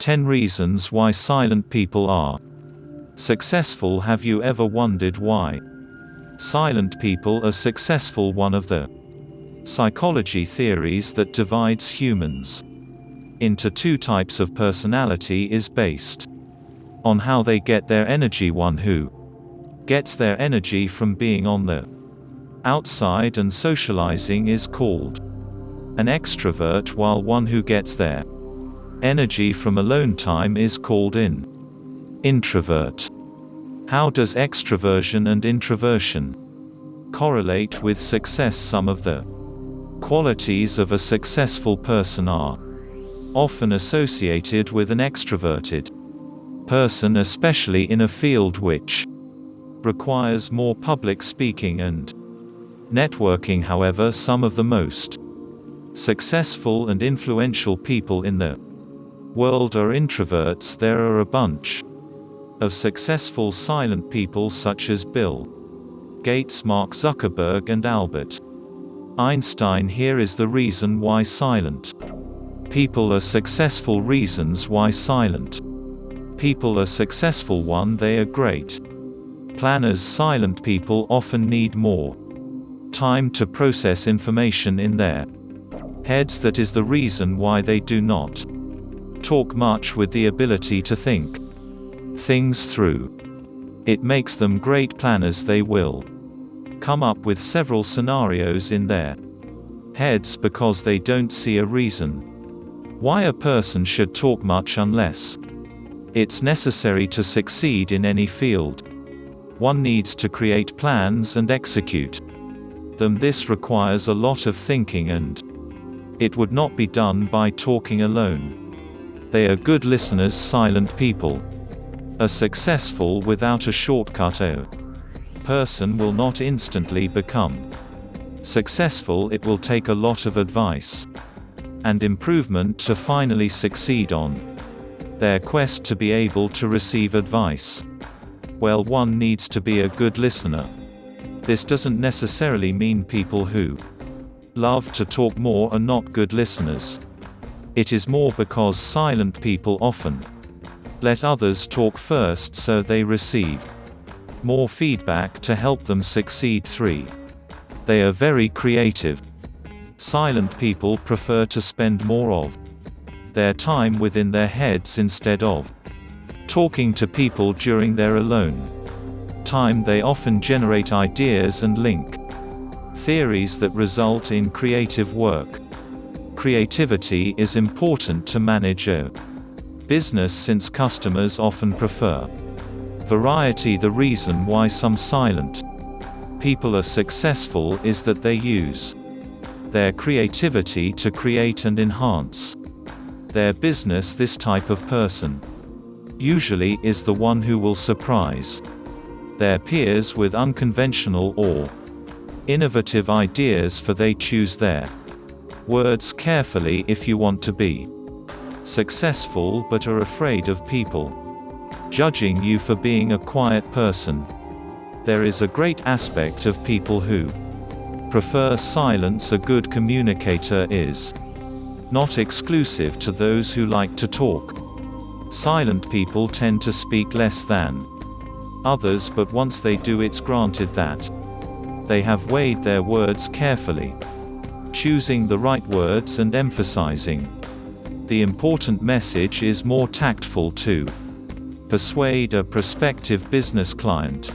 10 reasons why silent people are successful. Have you ever wondered why silent people are successful? One of the psychology theories that divides humans into two types of personality is based on how they get their energy. One who gets their energy from being on the outside and socializing is called an extrovert, while one who gets their energy from alone time is called an introvert. How does extroversion and introversion correlate with success? Some of the qualities of a successful person are often associated with an extroverted person, especially in a field which requires more public speaking and networking. However, some of the most successful and influential people in the world are introverts. There are a bunch of successful silent people such as Bill Gates, Mark Zuckerberg, and Albert Einstein. Here is the reason why silent people are successful. Reasons why silent people are successful. 1. They are great planners. Silent people often need more time to process information in their heads. That is the reason why they do not talk much. With the ability to think things through, it makes them great planners. They will come up with several scenarios in their heads because they don't see a reason why a person should talk much unless it's necessary to succeed in any field. One needs to create plans and execute them. This requires a lot of thinking, and it would not be done by talking alone. They are good listeners. Silent people are successful without a shortcut. A person will not instantly become successful. It will take a lot of advice and improvement to finally succeed on their quest to be able to receive advice. Well, one needs to be a good listener. This doesn't necessarily mean people who love to talk more are not good listeners. It is more because silent people often let others talk first so they receive more feedback to help them succeed. 3. They are very creative. Silent people prefer to spend more of their time within their heads instead of talking to people during their alone time. They often generate ideas and link theories that result in creative work. Creativity is important to manage a business since customers often prefer variety. The reason why some silent people are successful is that they use their creativity to create and enhance their business. This type of person usually is the one who will surprise their peers with unconventional or innovative ideas, for they choose their words carefully. If you want to be successful but are afraid of people judging you for being a quiet person, there is a great aspect of people who prefer silence. A good communicator is not exclusive to those who like to talk. Silent people tend to speak less than others, but once they do, it's granted that they have weighed their words carefully, choosing the right words and emphasizing the important message is more tactful to persuade a prospective business client.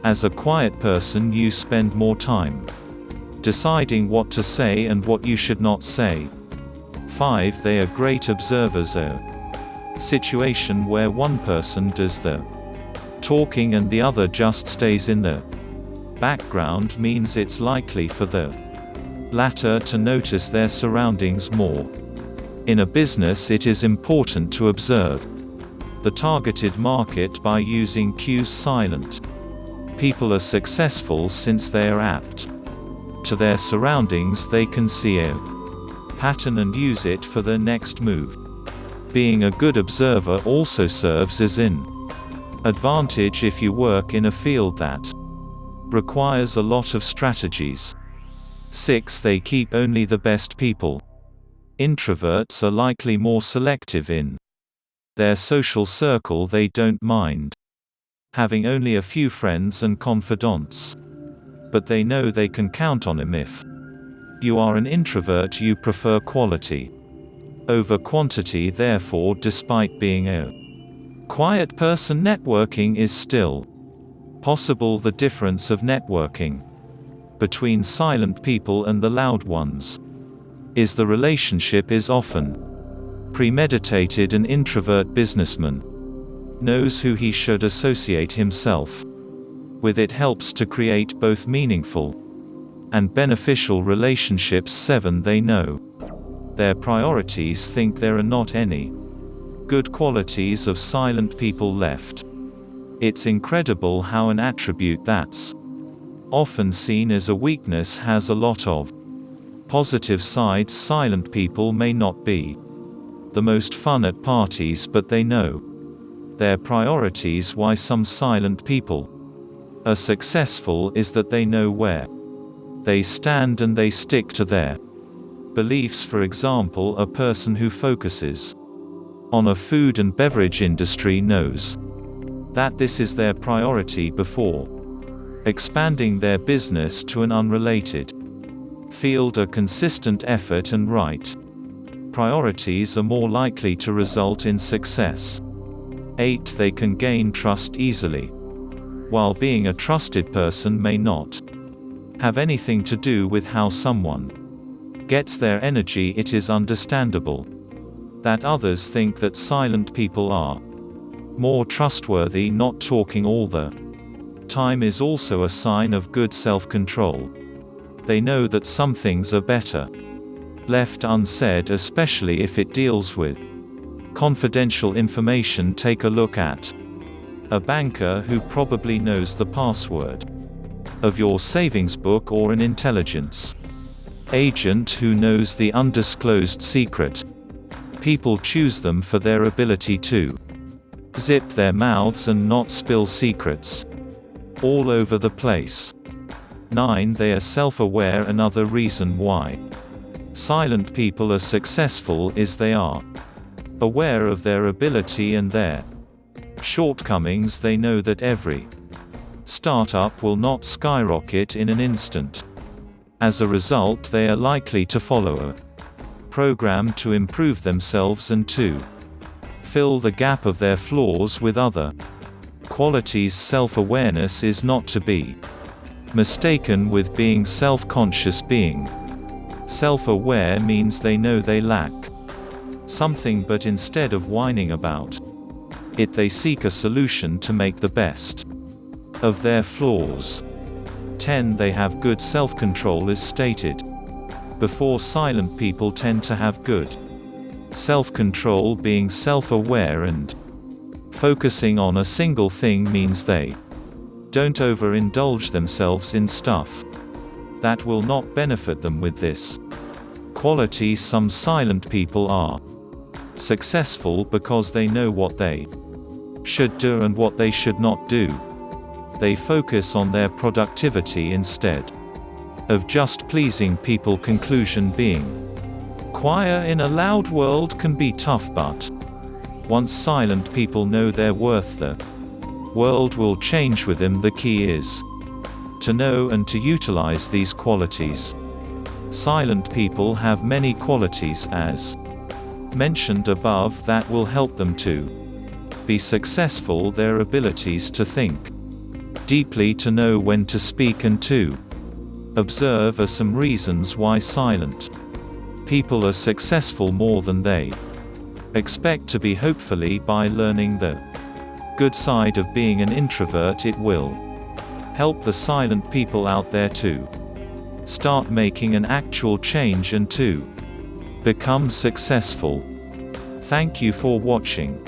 As a quiet person, you spend more time deciding what to say and what you should not say. 5. They are great observers. A situation where one person does the talking and the other just stays in the background means it's likely for the latter to notice their surroundings more. In a business, it is important to observe the targeted market by using cues. Silent people are successful since they are apt to their surroundings. They can see a pattern and use it for their next move. Being a good observer also serves as an advantage if you work in a field that requires a lot of strategies. 6. They keep only the best people. Introverts are likely more selective in Their social circle they don't mind having only a few friends and confidants. But they know they can count on him if you are an introvert. You prefer quality over quantity. Therefore, despite being a quiet person, networking is still possible. The difference of networking between silent people and the loud ones is the relationship is often premeditated. An introvert businessman knows who he should associate himself with. It helps to create both meaningful and beneficial relationships. 7. They know their priorities. Think there are not any good qualities of silent people left. It's incredible how an attribute that's often seen as a weakness has a lot of positive sides. Silent people may not be the most fun at parties, but they know their priorities. Why some silent people are successful is that they know where they stand and they stick to their beliefs. For example, a person who focuses on a food and beverage industry knows that this is their priority before expanding their business to an unrelated field. A consistent effort and right priorities are more likely to result in success. 8. They can gain trust easily. While being a trusted person may not have anything to do with how someone gets their energy, it is understandable that others think that silent people are more trustworthy. Not talking all the time is also a sign of good self-control. They know that some things are better left unsaid, especially if it deals with confidential information. Take a look at a banker who probably knows the password of your savings book, or an intelligence agent who knows the undisclosed secret. People choose them for their ability to zip their mouths and not spill secrets all over the place. 9. They are self-aware. Another reason why silent people are successful is they are aware of their ability and their shortcomings. They know that every startup will not skyrocket in an instant. As a result, they are likely to follow a program to improve themselves and to fill the gap of their flaws with other qualities. Self-awareness is not to be mistaken with being self-conscious. Being self-aware means they know they lack something, but instead of whining about it, they seek a solution to make the best of their flaws. 10. They have good self-control. As stated before, silent people tend to have good self-control. Being self-aware and focusing on a single thing means they don't overindulge themselves in stuff that will not benefit them. With this quality, some silent people are successful because they know what they should do and what they should not do. They focus on their productivity instead of just pleasing people. Conclusion: being quiet in a loud world can be tough, but once silent people know their worth, the world will change with them. The key is to know and to utilize these qualities. Silent people have many qualities, as mentioned above, that will help them to be successful. Their abilities to think deeply, to know when to speak, and to observe are some reasons why silent people are successful more than they expect to be. Hopefully, by learning the good side of being an introvert, it will help the silent people out there to start making an actual change and to become successful. Thank you for watching.